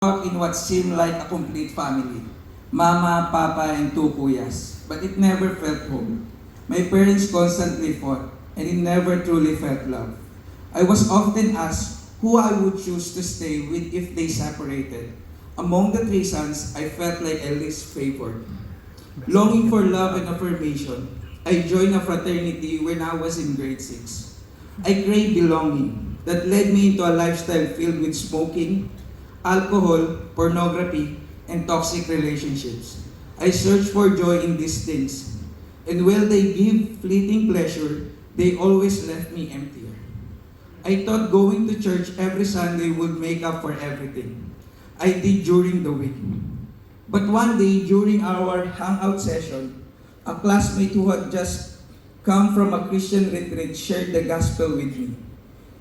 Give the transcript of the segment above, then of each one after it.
Up in what seemed like a complete family. Mama, Papa, and two kuyas. But it never felt home. My parents constantly fought, and it never truly felt love. I was often asked who I would choose to stay with if they separated. Among the three sons, I felt like I least favored. Longing for love and affirmation, I joined a fraternity when I was in grade 6. I craved belonging that led me into a lifestyle filled with smoking, alcohol, pornography, and toxic relationships. I search for joy in these things, and while they give fleeting pleasure, they always left me emptier. I thought going to church every Sunday would make up for everything I did during the week. But one day, during our hangout session, a classmate who had just come from a Christian retreat shared the gospel with me.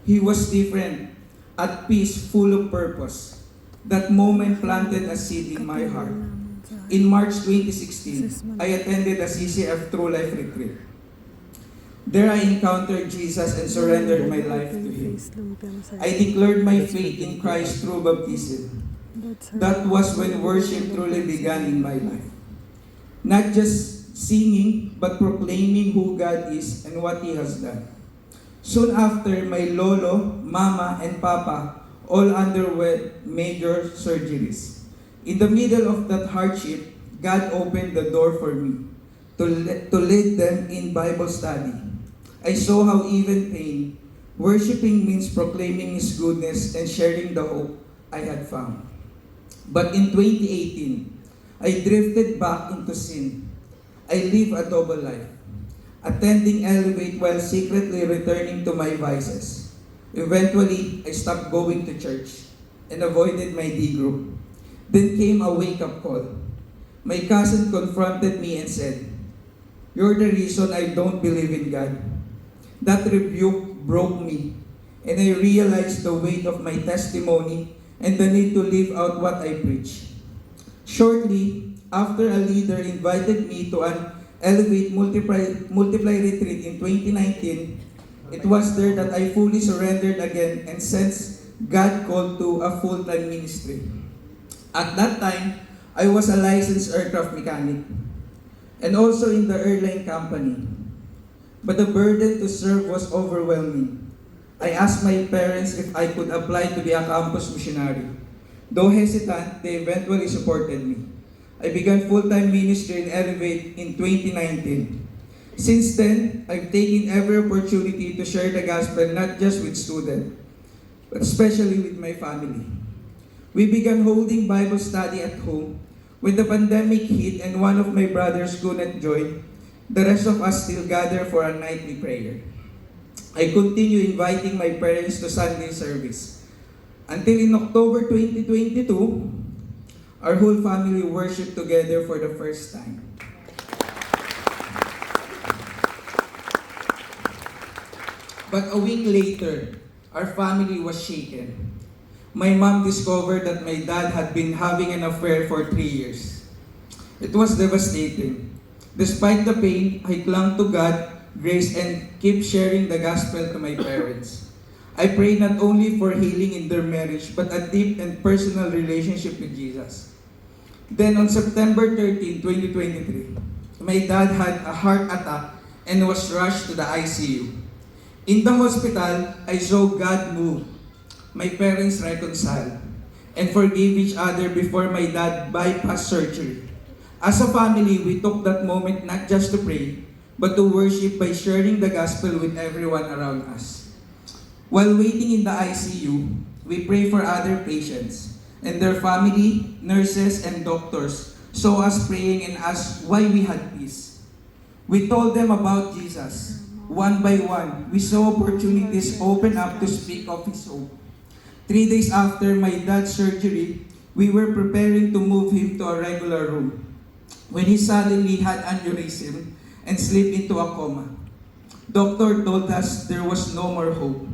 He was different, at peace, full of purpose. That moment planted a seed in my heart. In March 2016, I attended a CCF True Life Retreat. There I encountered Jesus and surrendered my life to Him. I declared my faith in Christ through baptism. That was when worship truly began in my life. Not just singing, but proclaiming who God is and what He has done. Soon after, my lolo, mama, and papa all underwent major surgeries. In the middle of that hardship, God opened the door for me to lead them in Bible study. I saw how even pain, worshiping means proclaiming His goodness and sharing the hope I had found. But in 2018, I drifted back into sin. I live a double life, attending Elevate while secretly returning to my vices. Eventually, I stopped going to church and avoided my D group. Then came a wake-up call. My cousin confronted me and said, "You're the reason I don't believe in God." That rebuke broke me, and I realized the weight of my testimony and the need to live out what I preach. Shortly after, a leader invited me to an Elevate Multiply Retreat in 2019. It was there that I fully surrendered again and sensed God called to a full-time ministry. At that time, I was a licensed aircraft mechanic and also in the airline company. But the burden to serve was overwhelming. I asked my parents if I could apply to be a campus missionary. Though hesitant, they eventually supported me. I began full-time ministry in Elevate in 2019. Since then, I've taken every opportunity to share the gospel not just with students, but especially with my family. We began holding Bible study at home. When the pandemic hit and one of my brothers could not join, the rest of us still gather for a nightly prayer. I continue inviting my parents to Sunday service. Until in October 2022, our whole family worshiped together for the first time. But a week later, our family was shaken. My mom discovered that my dad had been having an affair for 3 years. It was devastating. Despite the pain, I clung to God, grace, and kept sharing the gospel to my parents. I prayed not only for healing in their marriage, but a deep and personal relationship with Jesus. Then on September 13, 2023, my dad had a heart attack and was rushed to the ICU. In the hospital, I saw God move. My parents reconciled and forgave each other before my dad bypassed surgery. As a family, we took that moment not just to pray, but to worship by sharing the gospel with everyone around us. While waiting in the ICU, we pray for other patients and their family, nurses, and doctors saw us praying and asked why we had peace. We told them about Jesus. One by one, we saw opportunities open up to speak of His hope. 3 days after my dad's surgery, we were preparing to move him to a regular room when he suddenly had aneurysm and slipped into a coma. Doctor told us there was no more hope.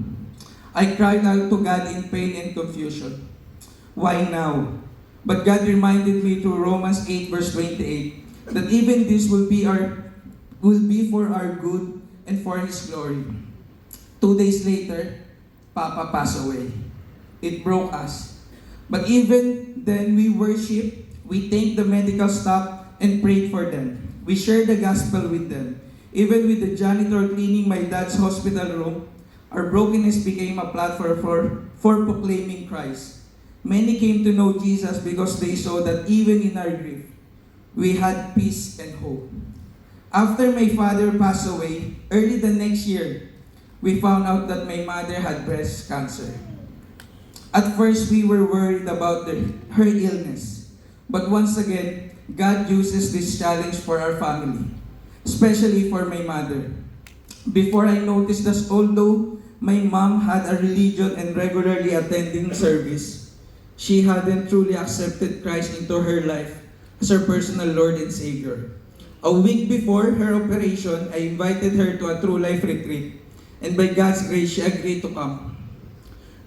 I cried out to God in pain and confusion. Why now? But God reminded me through Romans 8 verse 28 that even this will be for our good and for His glory. 2 days later, Papa passed away. It broke us. But even then, we worship, we thank the medical staff, and prayed for them. We shared the gospel with them. Even with the janitor cleaning my dad's hospital room, our brokenness became a platform for proclaiming Christ. Many came to know Jesus because they saw that even in our grief, we had peace and hope. After my father passed away, early the next year, we found out that my mother had breast cancer. At first, we were worried about her illness. But once again, God uses this challenge for our family, especially for my mother. Before I noticed that although my mom had a religion and regularly attending service, she hadn't truly accepted Christ into her life as her personal Lord and Savior. A week before her operation, I invited her to a True Life retreat, and by God's grace, she agreed to come.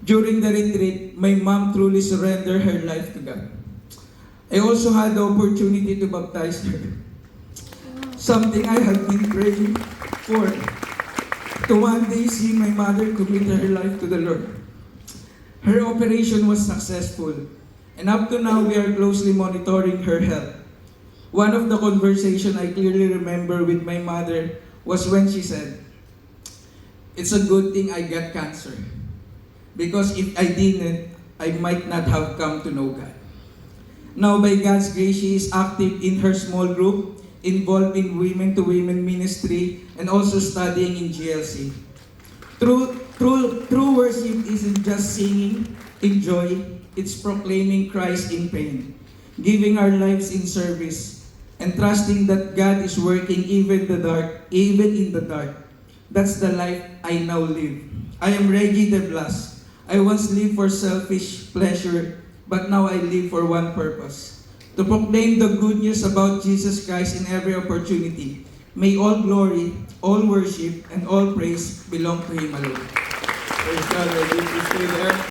During the retreat, my mom truly surrendered her life to God. I also had the opportunity to baptize her, something I had been praying for, to one day see my mother commit her life to the Lord. Her operation was successful, and up to now we are closely monitoring her health. One of the conversations I clearly remember with my mother was when she said, "It's a good thing I got cancer, because if I didn't, I might not have come to know God." Now, by God's grace, she is active in her small group, involved in women-to-women ministry, and also studying in GLC. True worship isn't just singing in joy, it's proclaiming Christ in pain, giving our lives in service, and trusting that God is working even in the dark. That's the life I now live. I am Reggie De Blas. I once lived for selfish pleasure, but now I live for one purpose: to proclaim the good news about Jesus Christ in every opportunity. May all glory, all worship, and all praise belong to Him alone. Praise God, Reggie. Please stay there.